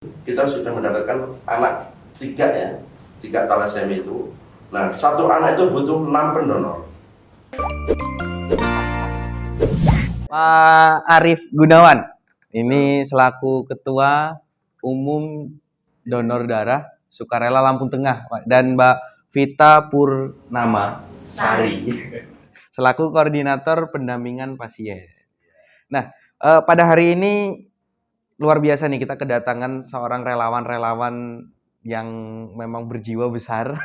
Kita sudah mendapatkan anak tiga thalassemia itu. Nah, satu anak itu butuh 6 pendonor. Pak Arief Gunawan, ini selaku Ketua Umum Donor Darah Sukarela Lampung Tengah, Pak. Dan Mbak Vita Purnama Sari, selaku Koordinator Pendampingan Pasien. Nah, pada hari ini luar biasa nih, kita kedatangan seorang relawan-relawan yang memang berjiwa besar.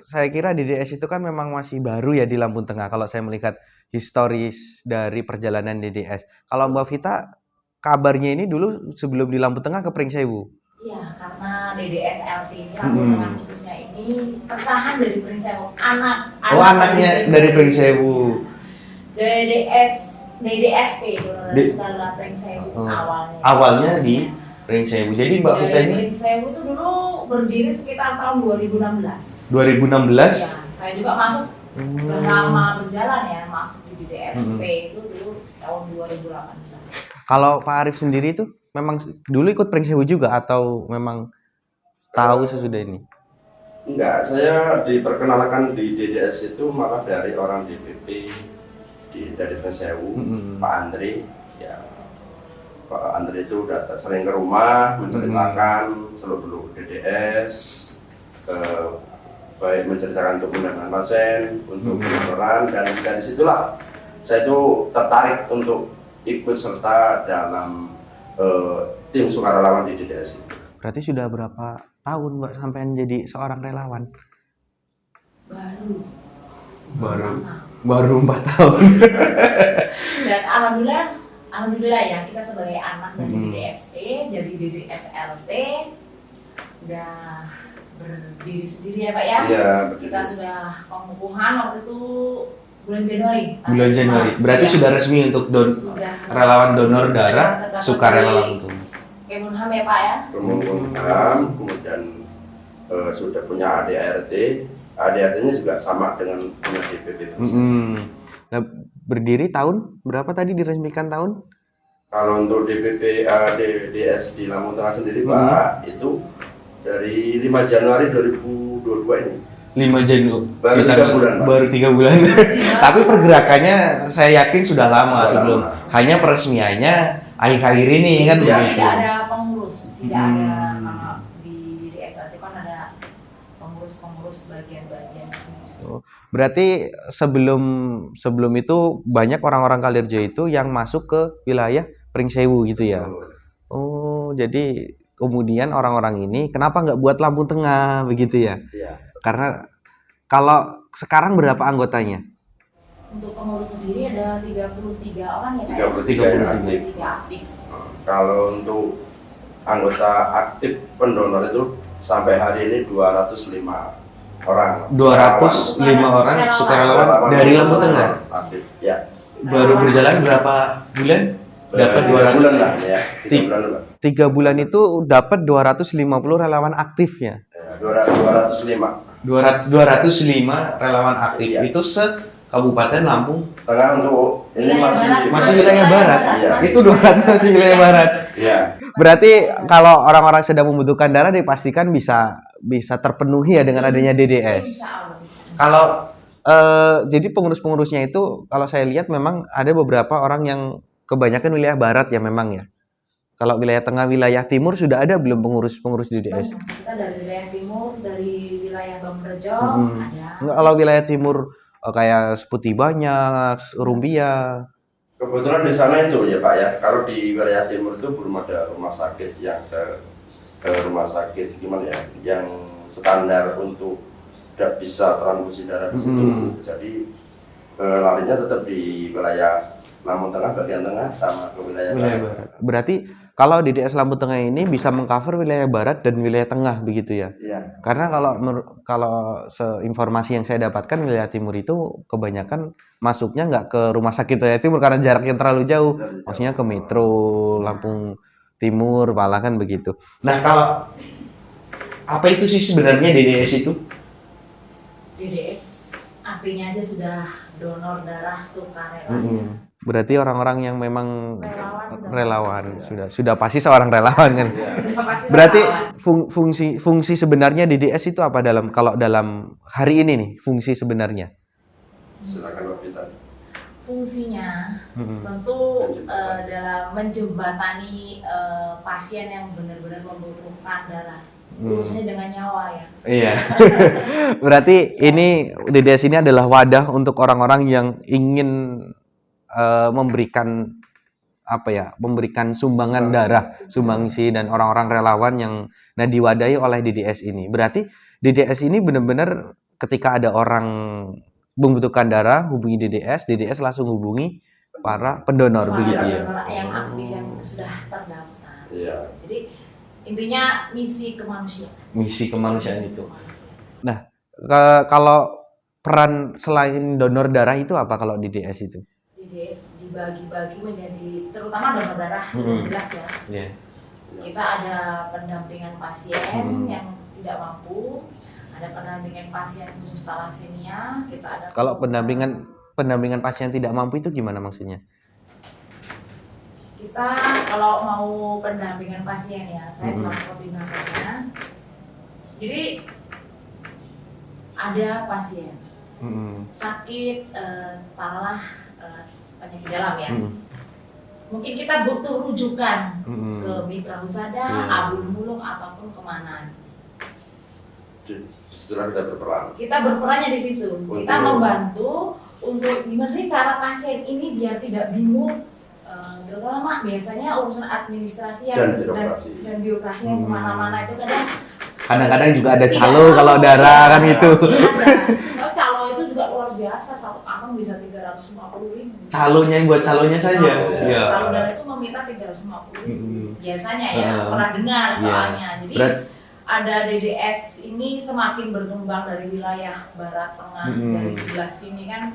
Saya kira DDS itu kan memang masih baru ya di Lampung Tengah kalau saya melihat historis dari perjalanan DDS. Kalau Mbak Vita, kabarnya ini dulu sebelum di Lampung Tengah ke Pringsewu. Iya, karena DDS LT ini Lampung Tengah khususnya ini pecahan dari Pringsewu. Anaknya dari Pringsewu. DDSP, Donor Darah Pringsewu awalnya. Awalnya di Pringsewu. Jadi Mbak Vita ini Pringsewu itu dulu berdiri sekitar tahun 2016. 2016. Ya, saya juga masuk lama berjalan ya, masuk di DDSP itu dulu tahun 2018. Kalau Pak Arief sendiri itu memang dulu ikut Pringsewu juga atau memang tahu sesudah ini? Enggak, saya diperkenalkan di DDS itu malah dari orang DPP dari Pringsewu, Pak Andre. Ya, Pak Andre itu datang sering ke rumah menceritakan seluk-beluk DDS, baik menceritakan untuk pendampingan pasien, untuk pendonoran, dan dari situlah saya itu tertarik untuk ikut serta dalam tim sukarelawan di DDS itu. Berarti sudah berapa tahun Mbak sampai jadi seorang relawan? Baru 4 tahun. Dan alhamdulillah ya, kita sebagai anak dari DDSP jadi DDSLT udah berdiri sendiri ya Pak ya. Iya, kita sudah pengukuhan waktu itu bulan Januari. Bulan Januari. Berarti sudah resmi untuk relawan donor darah Sukarela Lampung. Kemenham ya Pak ya. Kemenham, kemudian sudah punya ADART. ADART-nya juga sama dengan punya DPP. Nah, berdiri tahun berapa tadi diresmikan tahun? Kalau untuk DPP DDS di Lampung Tengah sendiri Pak, itu dari 5 Januari 2022 ini. 5 Januari. Baru 3 bulan. Pak. Baru 3 bulan. Tapi pergerakannya saya yakin sudah lama sebelum. Hanya peresmiannya akhir-akhir ini kan begitu. Tidak ada pengurus, tidak ada kalau di DDS itu kan ada pengurus bagian-bagian sendiri. Berarti sebelum itu banyak orang-orang Kalirjo itu yang masuk ke wilayah Pringsewu gitu ya. Oh, jadi kemudian orang-orang ini kenapa nggak buat Lampung Tengah begitu ya? Iya. Karena kalau sekarang berapa anggotanya? Untuk pengurus sendiri ada 33 orang ya Pak? 33 yang aktif. Kalau untuk anggota aktif pendonor itu sampai hari ini 205 orang. 205 orang sukarelawan dari Lampung Tengah. Aktif, ya. Baru berjalan berapa bulan? Dapat 200 bulan lah ya. 3 bulan lah. 3 bulan itu dapat 250 relawan aktifnya. 205. 205 relawan aktif Iya. itu Kabupaten Lampung Tengah untuk ini masih wilayah barat. Iya. Itu 200 masih wilayah barat. Iya. Berarti kalau orang-orang sedang membutuhkan darah dipastikan bisa terpenuhi ya dengan adanya DDS. Kalau jadi pengurus-pengurusnya itu kalau saya lihat memang ada beberapa orang yang kebanyakan wilayah barat ya memang ya. Kalau wilayah tengah, wilayah timur sudah ada belum pengurus DDS? Kita dari wilayah timur, dari wilayah Bangrejo ada. Enggak, kalau wilayah timur kayak Seputi banyak, Rumbia. Kebetulan di sana itu ya Pak ya. Kalau di wilayah timur itu belum ada rumah sakit yang rumah sakit gimana ya, yang standar untuk tidak bisa transfusi darah di situ. Jadi larinya tetap di wilayah Lampung Tengah bagian tengah sama ke wilayah barat. Berarti kalau DDS Lampung Tengah ini bisa mengcover wilayah barat dan wilayah tengah begitu ya? Iya. Karena kalau informasi yang saya dapatkan wilayah timur itu kebanyakan masuknya nggak ke rumah sakit wilayah timur karena jaraknya terlalu jauh. Maksudnya ke Metro Lampung Timur, malah kan begitu. Nah, kalau apa itu sih sebenarnya DDS itu? DDS artinya aja sudah donor darah sukarela. Berarti orang-orang yang memang Relawan sudah pasti seorang relawan kan. Sudah pasti Berarti relawan. fungsi sebenarnya DDS itu apa kalau dalam hari ini nih fungsi sebenarnya? Silakan Mbak Vita. Fungsinya Mm-mm. tentu dalam menjembatani pasien yang benar-benar membutuhkan darah. Urusannya dengan nyawa ya. Iya. Berarti ini DDS ini adalah wadah untuk orang-orang yang ingin memberikan memberikan sumbangan darah, sumbangsi dan orang-orang relawan yang diwadahi oleh DDS ini. Berarti DDS ini benar-benar ketika ada orang membutuhkan darah, hubungi DDS, DDS langsung hubungi para pendonor begitu ya. Pendonor yang aktif yang sudah terdaftar. Iya. Jadi intinya misi kemanusiaan. Misi kemanusiaan itu. Kalau peran selain donor darah itu apa kalau DDS itu? DDS dibagi-bagi menjadi terutama donor darah sudah jelas ya. Iya. Kita ada pendampingan pasien yang tidak mampu, ada pendampingan pasien khusus talasemia, kita ada Kalau pendampingan pasien tidak mampu itu gimana maksudnya? kita kalau mau pendampingan pasien ya, saya selaku koordinatornya. Jadi ada pasien sakit taruhlah penyakit dalam ya. Mungkin kita butuh rujukan ke Mitra Husada, Abdul Muluk ataupun kemana. Setelah kita berperan. Kita berperannya di situ. Kita membantu untuk gimana sih cara pasien ini biar tidak bingung. Terutama biasanya urusan administrasi Dan birokrasi. dan birokrasi yang kemana-mana itu Kadang-kadang juga ada calo kalau darah kan itu. Oh, calo itu juga luar biasa, satu kantong bisa 350.000. Calonya yang buat calonya saja. Iya. Calo darah itu meminta 350.000. Biasanya ya, pernah dengar soalnya. Jadi ada DDS ini semakin berkembang dari wilayah barat tengah, dari sebelah sini kan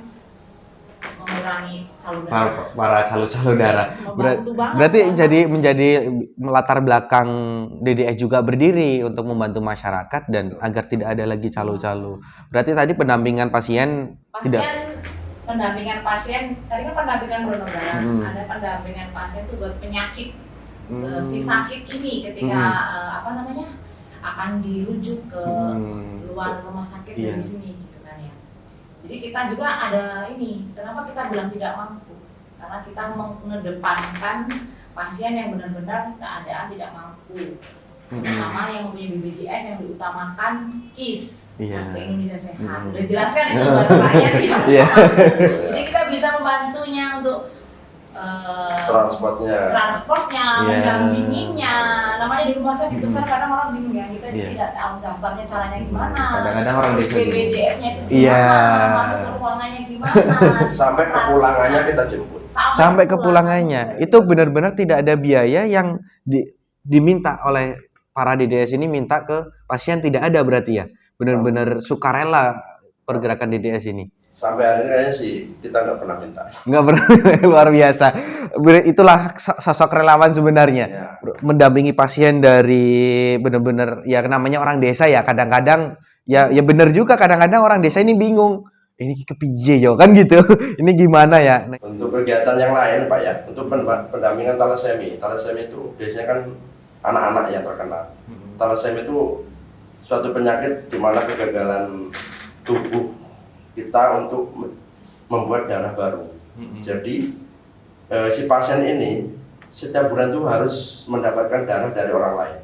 mengurangi calo darah. Para calo-calo darah. Membantu banget, Berarti kan? menjadi latar belakang DDS juga berdiri untuk membantu masyarakat dan agar tidak ada lagi calo-calo. Berarti tadi pendampingan pasien tidak. Pendampingan pasien, tadi kan pendampingan donor darah, ada pendampingan pasien itu buat penyakit si sakit ini ketika akan dirujuk ke luar rumah sakit dari sini gitu kan ya. Jadi kita juga ada ini, kenapa kita bilang tidak mampu? Karena kita mengedepankan pasien yang benar-benar keadaan tidak mampu, terutama yang mempunyai BPJS yang diutamakan KIS. Kartu Indonesia Sehat. Udah jelaskan itu buat rakyat ya. Jadi kita bisa membantunya untuk transportnya, mendampinginya. Namanya di rumah sakit besar kadang orang bingung ya, kita tidak tahu daftarnya caranya gimana. Kadang-kadang orang terus desa BPJS-nya itu gimana, masuk ke ruangannya gimana. sampai kepulangannya kita jemput. Sampai kepulangannya. Itu benar-benar tidak ada biaya yang diminta oleh para DDS ini minta ke pasien, tidak ada berarti ya. Benar-benar sukarela pergerakan DDS ini. Sampai hari ini kayaknya sih kita nggak pernah minta. Nggak pernah. Luar biasa. Itulah sosok relawan sebenarnya. Ya. Mendampingi pasien dari benar-benar ya namanya orang desa ya. Kadang-kadang ya benar juga, kadang-kadang orang desa ini bingung. Ini kepiye yo kan gitu. Ini gimana ya? Untuk kegiatan yang lain Pak ya, untuk pendampingan talasemi itu biasanya kan anak-anak yang terkena. Talasemi itu suatu penyakit di mana kegagalan tubuh kita untuk membuat darah baru. Jadi si pasien ini setiap bulan itu harus mendapatkan darah dari orang lain.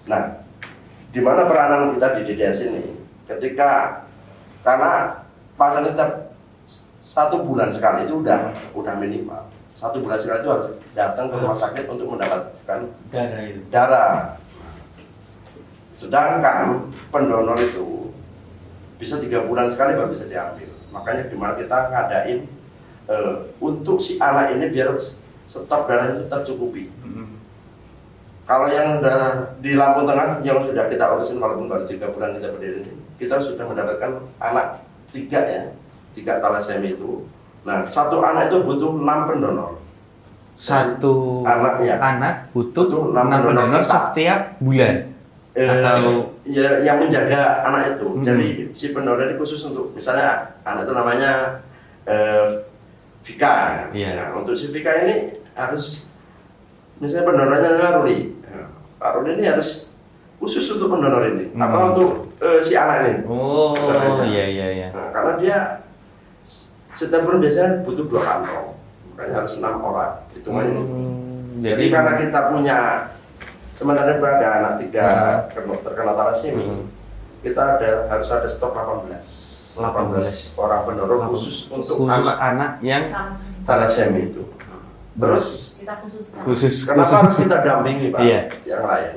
Nah, di mana peranan kita di DDS ini? Karena pasien kita 1 bulan sekali itu udah minimal. 1 bulan sekali itu harus datang ke rumah sakit untuk mendapatkan darah. Sedangkan pendonor itu bisa 3 bulan sekali baru bisa diambil. Makanya gimana kita ngadain untuk si anak ini biar stok darahnya itu tercukupi. Kalau yang di Lampung Tengah yang sudah kita urusin walaupun baru 3 bulan kita berdiri ini, kita sudah mendapatkan anak 3 talasemi itu. Nah, 1 anak itu butuh 6 pendonor. 1 anak butuh 6 pendonor setiap bulan. Atau yang menjaga anak itu. Jadi si pendonor ini khusus untuk misalnya anak itu namanya Vika. Iya. Nah, untuk si Vika ini harus misalnya pendonornya adalah Ruli. Nah, Pak Ruli ini harus khusus untuk pendonor ini. Apa untuk si anak ini? Oh, Ternyata. iya. Nah, karena dia setiap bulan biasanya butuh 2 kantong, makanya harus 6 orang hitungannya. Jadi karena kita punya sementara ada anak 3 terkena thalassemia, kita harus ada stok 18 orang pendonor khusus untuk anak yang thalassemia itu. Terus kita khususkan. kenapa harus kita dampingi Pak? Iya. Yang lain?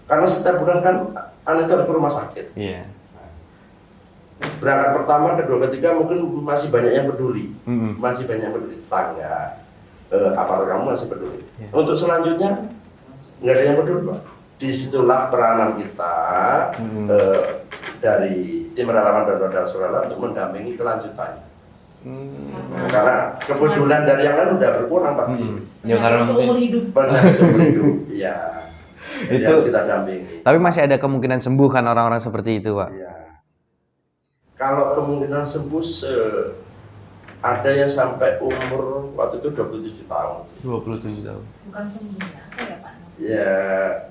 Karena setiap bulan kan anak itu harus ke rumah sakit. Iya. Berangkat pertama, kedua, ketiga mungkin masih banyak yang peduli, masih banyak yang peduli, tetangga, aparat kamu masih peduli. Yeah. Untuk selanjutnya nggak ada yang peduli Pak. Disitulah peranan kita dari tim relawan donor darah sukarela untuk mendampingi kelanjutannya. Karena kepedulian dari yang lain udah berkurang pasti. Ya karena seumur hidup. Benar, seumur hidup, ya. Jadi Itu- harus kita dampingi. Tapi masih ada kemungkinan sembuh kan orang-orang seperti itu, Pak? Ya. Kalau kemungkinan sembuh ada yang sampai umur waktu itu 27 tahun. 27 tahun. Bukan sembuh ya, apa ya Pak? Ya,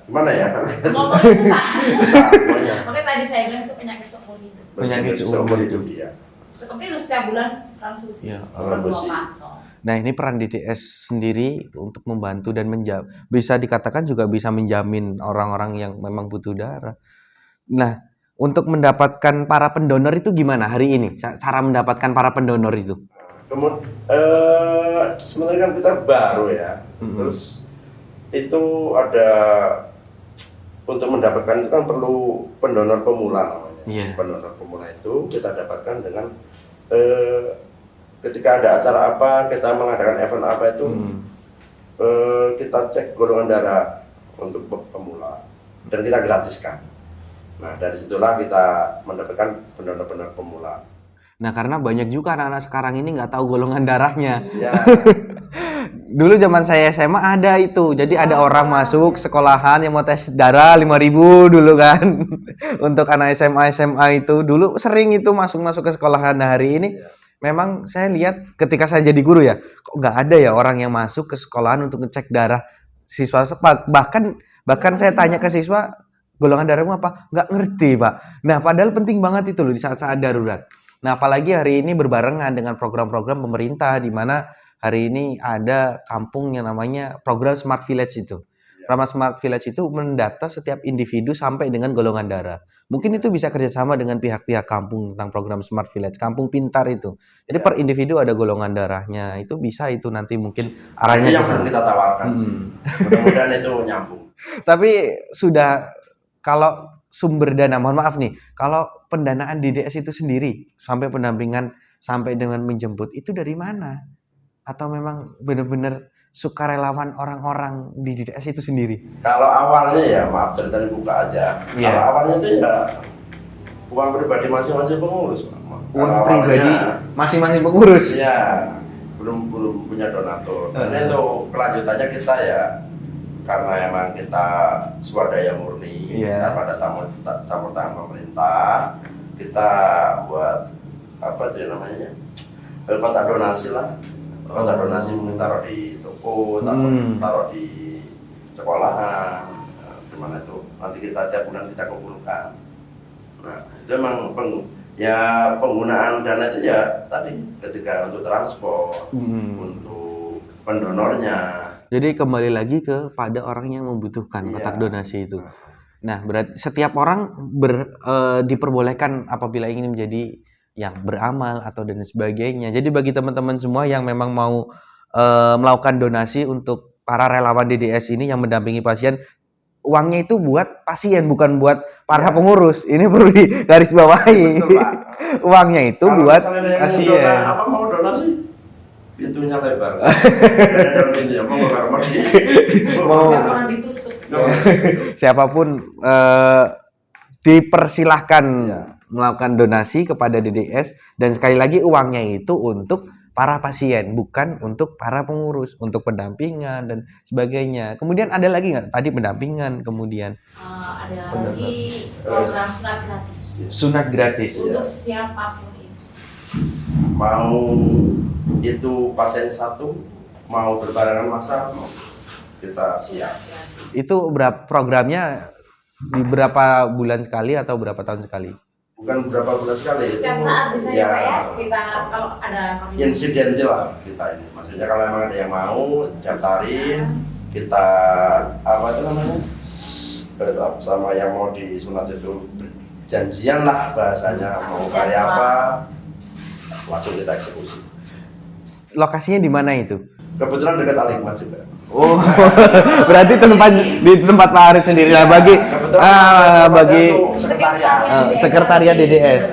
gimana ya? Ngomongnya susah. Susah, pokoknya. Makanya tadi saya bilang itu penyakit seumur hidup. Penyakit seumur hidup dia. Seperti itu setiap bulan transfusi. Iya, transfusi. 2 kantong. Nah, ini peran DDS sendiri untuk membantu dan bisa dikatakan juga bisa menjamin orang-orang yang memang butuh darah. Nah, untuk mendapatkan para pendonor itu gimana hari ini? Cara mendapatkan para pendonor itu? Kemudian sebenarnya kan kita baru ya. Terus itu ada untuk mendapatkan itu kan perlu pendonor pemula namanya. Iya. Pendonor pemula itu kita dapatkan dengan ketika ada acara apa, kita mengadakan event apa itu kita cek golongan darah untuk pemula dan kita gratiskan. Nah dari situlah kita mendapatkan pendonor-pendonor pemula. Nah, karena banyak juga anak-anak sekarang ini nggak tahu golongan darahnya. Ya, Dulu zaman saya SMA ada itu. Jadi ada orang masuk sekolahan yang mau tes darah 5.000 dulu kan. Untuk anak SMA itu dulu sering itu masuk ke sekolahan. Nah, hari ini memang saya lihat ketika saya jadi guru ya, kok nggak ada ya orang yang masuk ke sekolahan untuk ngecek darah siswa. Bahkan saya tanya ke siswa, golongan darahmu apa? Nggak ngerti, Pak. Nah, padahal penting banget itu loh di saat-saat darurat. Nah, apalagi hari ini berbarengan dengan program-program pemerintah di mana hari ini ada kampung yang namanya program Smart Village itu. Program Smart Village itu mendata setiap individu sampai dengan golongan darah. Mungkin itu bisa kerjasama dengan pihak-pihak kampung tentang program Smart Village, kampung pintar itu. Jadi per individu ada golongan darahnya. Itu bisa itu nanti mungkin arahnya itu yang ke sana. akan kita tawarkan. Mudah-mudahan itu nyambung. Tapi sudah kalau sumber dana, mohon maaf nih, kalau pendanaan DDS itu sendiri sampai pendampingan sampai dengan menjemput itu dari mana? Atau memang benar-benar sukarelawan orang-orang di DDS itu sendiri? Kalau awalnya ya maaf ceritanya buka aja. Iya. Kalau awalnya itu ya uang pribadi masing-masing pengurus. Pak. Uang Kalau pribadi awalnya, masing-masing pengurus. Iya, belum punya donatur. Dan itu kelanjutannya kita ya karena emang kita swadaya murni, Iya. tanpa ada campur tangan pemerintah, kita buat apa aja namanya kotak donasi lah. Kotak donasi mungkin taruh di toko, taruh di sekolahan, gimana itu nanti kita tiap bulan kita kumpulkan. Nah itu emang penggunaan dana itu ya tadi ketika untuk transport, untuk pendonornya. Jadi kembali lagi kepada orang yang membutuhkan Iya. kotak donasi itu. Nah, berarti setiap orang diperbolehkan apabila ingin menjadi yang beramal atau dan sebagainya. Jadi bagi teman-teman semua yang memang mau melakukan donasi untuk para relawan DDS ini yang mendampingi pasien, uangnya itu buat pasien bukan buat para pengurus. Ini perlu digarisbawahi. Betul, Pak. Uangnya itu Kalau buat kalian yang pasien. apa mau donasi pintunya lebar. Ada dalam pintunya mau Nggak pernah ditutup. Siapapun dipersilahkan Ya. melakukan donasi kepada DDS dan sekali lagi uangnya itu untuk para pasien bukan untuk para pengurus, untuk pendampingan dan sebagainya. Kemudian ada lagi nggak tadi pendampingan, kemudian Ada lagi program sunat gratis sunat gratis. untuk siapapun itu. mau itu pasien satu mau berbarengan masa kita siap. Itu berapa programnya, di berapa bulan sekali atau berapa tahun sekali? Bukan berapa bulan sekali. Setiap itu saat bisa ya Pak ya, kita kalau ada insiden lah kita ini. Maksudnya kalau memang ada yang mau daftarin, kita apa itu namanya sama yang mau disunat itu janjian lah bahasanya, mau hari apa langsung kita eksekusi. Lokasinya di mana itu? Kebetulan dekat Alikmas juga. Oh, berarti di tempat Pak Arif sendiri lah bagi bagi sekretariat DDS.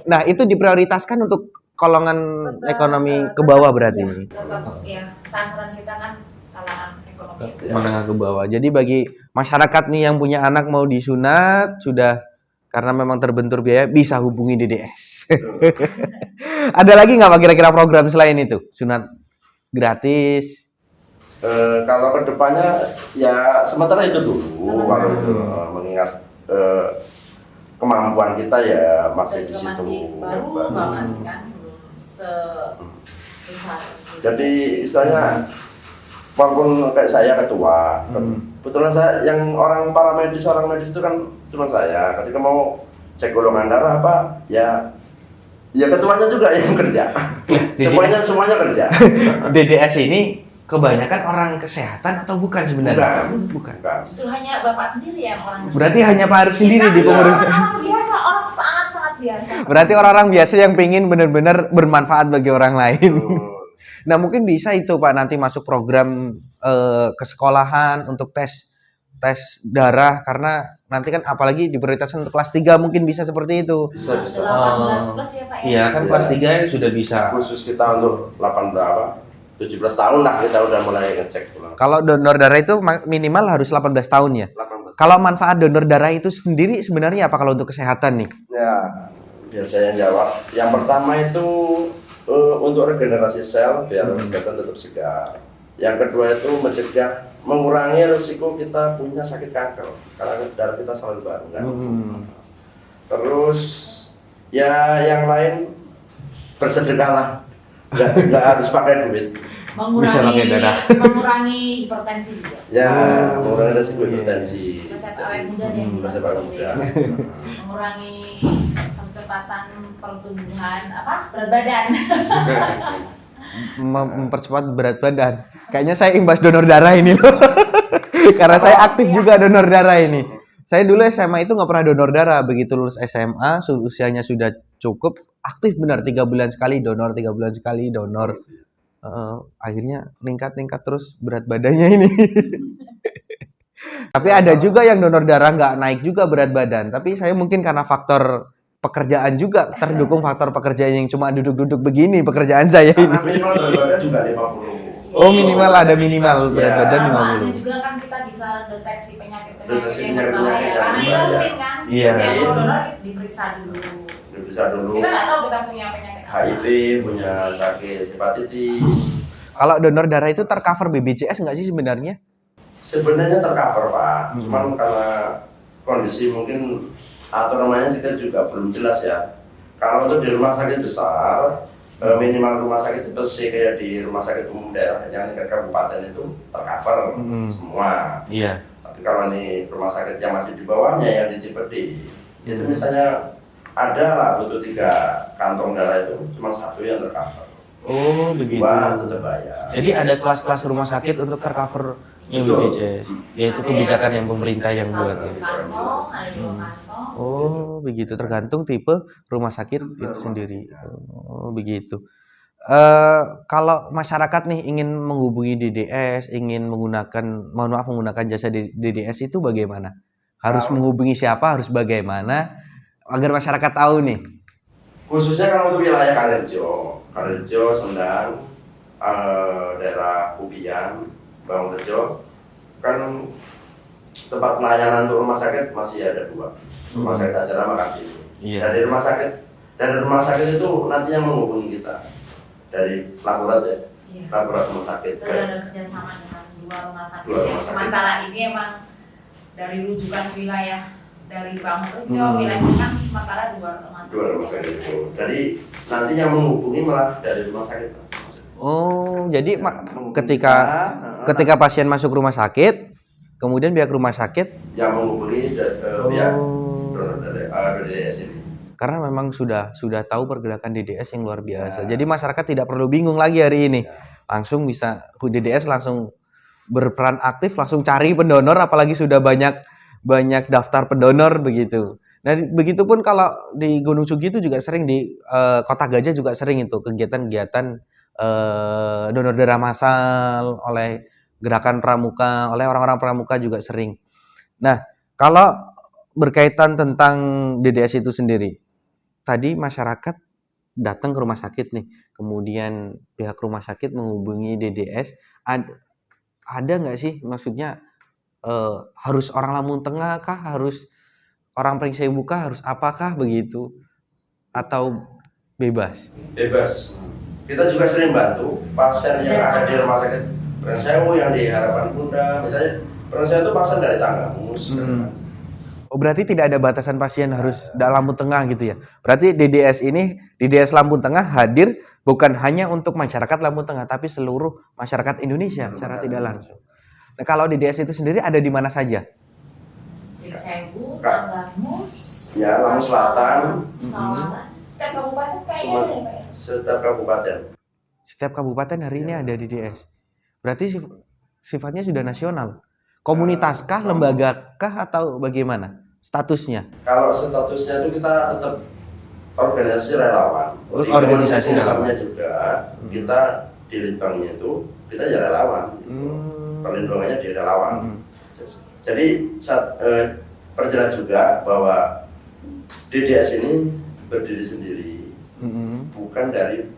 Nah, itu diprioritaskan untuk golongan ekonomi ke bawah berarti. Tetap ya, sasaran kita kan kalangan ekonomi. Menengah ke bawah. Jadi bagi masyarakat nih yang punya anak mau disunat, sudah karena memang terbentur biaya, bisa hubungi DDS. Ada lagi nggak Pak kira-kira program selain itu? Sunat gratis? Kalau kedepannya ya sementara itu dulu, kalau itu mengingat kemampuan kita ya masih di situ. Masih baru banget kan, belum sebesar. Jadi istilahnya walaupun kayak saya ketua, kebetulan saya yang orang medis itu kan cuma saya. Ketika mau cek golongan darah apa, ya ketuanya juga yang kerja. semuanya kerja. DDS ini kebanyakan orang kesehatan atau bukan sebenarnya? Bukan. Justru hanya Bapak sendiri yang orang. Berarti hanya Pak Arif sendiri di pengurus. Orang biasa, orang sangat biasa. Berarti orang-orang biasa yang pengen benar-benar bermanfaat bagi orang lain. Nah, mungkin bisa itu Pak nanti masuk program ke sekolahan untuk tes darah, karena nanti kan apalagi diprioritaskan untuk kelas 3 mungkin bisa seperti itu. Bisa. 18 plus ya Pak ya. Iya, kan kelas 3 sudah bisa. Khusus kita untuk 17 tahun lah kita udah mulai ngecek. Kalau donor darah itu minimal harus 18 tahun ya? 18. Kalau manfaat donor darah itu sendiri sebenarnya apa kalau untuk kesehatan nih? Ya, biar saya jawab. Yang pertama itu untuk regenerasi sel biar badan tetap segar. Yang kedua itu mengurangi risiko kita punya sakit kanker karena darah kita selalu baru kan. Terus ya yang lain bersedekahlah. Nggak harus pakai duit. Bisa pakai darah. Mengurangi hipertensi juga. Ya, mengurangi risiko hipertensi. Resep awet muda deh. Resep awet muda. Mengurangi percepatan pertumbuhan berat badan. Mempercepat berat badan. Kayaknya saya imbas donor darah ini loh. Karena saya aktif juga donor darah ini. Saya dulu SMA itu nggak pernah donor darah. Begitu lulus SMA, usianya sudah cukup, aktif benar 3 bulan sekali donor, 3 bulan sekali donor. Akhirnya meningkat terus berat badannya ini. Tapi ada juga yang donor darah nggak naik juga berat badan. Tapi saya mungkin karena faktor pekerjaan juga, terdukung faktor pekerjaan yang cuma duduk-duduk begini pekerjaan saya ini. Minimal berat badan juga 50. Oh, minimal ada minimal berat badan 50. Soalnya juga kan kita bisa deteksi penyakit-penyakit yang penyakit berbahaya. Karena itu rutin kan. Iya. Setiap mau donor diperiksa dulu. Kita nggak tahu kita punya penyakit apa. HIV, punya sakit hepatitis. Kalau donor darah itu tercover BPJS nggak sih sebenarnya? Sebenarnya tercover Pak, cuman karena kondisi mungkin atau namanya kita juga belum jelas ya. Kalau untuk di rumah sakit besar, minimal rumah sakit besar kayak di rumah sakit umum daerah yang tingkat kabupaten itu tercover semua. Iya. Tapi kalau ini rumah sakit yang masih di bawahnya yang di tipe D, itu misalnya ada lah butuh 3 kantong darah itu cuma 1 yang tercover. Oh, begitu. 2 tetap bayar. Jadi ada kelas-kelas rumah sakit untuk tercover yang BPJS. Yaitu kebijakan yang pemerintah yang buat. Kantong, ada 2 kantong. Oh, begitu. Tergantung tipe rumah sakit itu sendiri. Oh, begitu. Kalau masyarakat nih ingin menghubungi DDS, ingin menggunakan jasa DDS itu bagaimana? Harus menghubungi siapa? Harus bagaimana? Agar masyarakat tahu nih. Khususnya kalau untuk wilayah Kalirejo, Sendang, daerah Ubian, Bangunrejo, kan tempat pelayanan untuk rumah sakit masih ada 2. Rumah sakit Asrama Kaki. Iya. Dari rumah sakit itu nanti yang menghubungi kita dari laborat ya, laborat rumah sakit. Itu ada kerjasama dengan 2 rumah sakit. Dua rumah Yang sakit. sementara ini emang dari rujukan wilayah dari Bangunrejo, wilayah kan sementara 2 rumah sakit. 2 rumah sakit itu. Jadi nanti yang menghubungi malah dari rumah sakit. Oh, jadi Menghubungi ketika pasien masuk rumah sakit, kemudian pihak rumah sakit yang menghubungi pihak donor DDS ini. karena memang sudah tahu pergerakan DDS yang luar biasa. Jadi masyarakat tidak perlu bingung lagi hari ini. Langsung bisa DDS langsung berperan aktif, langsung cari pendonor, apalagi sudah banyak daftar pendonor begitu. Nah, begitupun kalau di Gunung Sugi itu juga sering di Kota Gajah juga sering itu kegiatan-kegiatan donor darah massal oleh gerakan pramuka, oleh orang-orang pramuka juga sering. Nah, kalau berkaitan tentang DDS itu sendiri, tadi masyarakat datang ke rumah sakit nih, kemudian pihak rumah sakit menghubungi DDS, ada nggak sih maksudnya harus orang Lampung Tengah kah, harus orang Pringsewu kah, harus apakah begitu, atau bebas? Bebas. Kita juga sering bantu pasien yang ada di rumah sakit Pringsewu, yang di Harapan Bunda, misalnya Pringsewu itu pasien dari Tanggamus. Oh, berarti tidak ada batasan pasien harus dalam Lampung Tengah gitu ya. Berarti DDS Lampung Tengah hadir bukan hanya untuk masyarakat Lampung Tengah, tapi seluruh masyarakat Indonesia secara tidak langsung. Nah, kalau DDS itu sendiri ada di mana saja? Pringsewu, Tanggamus, Ya, Lampung Selatan, Salaman, setiap kabupaten kayaknya ada ya Pak ya? setiap kabupaten. Setiap kabupaten hari ini ada DDS. Berarti sifatnya sudah nasional. Komunitaskah, lembagakah, atau bagaimana statusnya? Kalau statusnya itu kita tetap organisasi relawan. Di Organisasi dalamnya juga kita di litbangnya itu kita ya relawan. Perlindungannya di relawan. Jadi perjelas juga bahwa DDS ini berdiri sendiri, bukan dari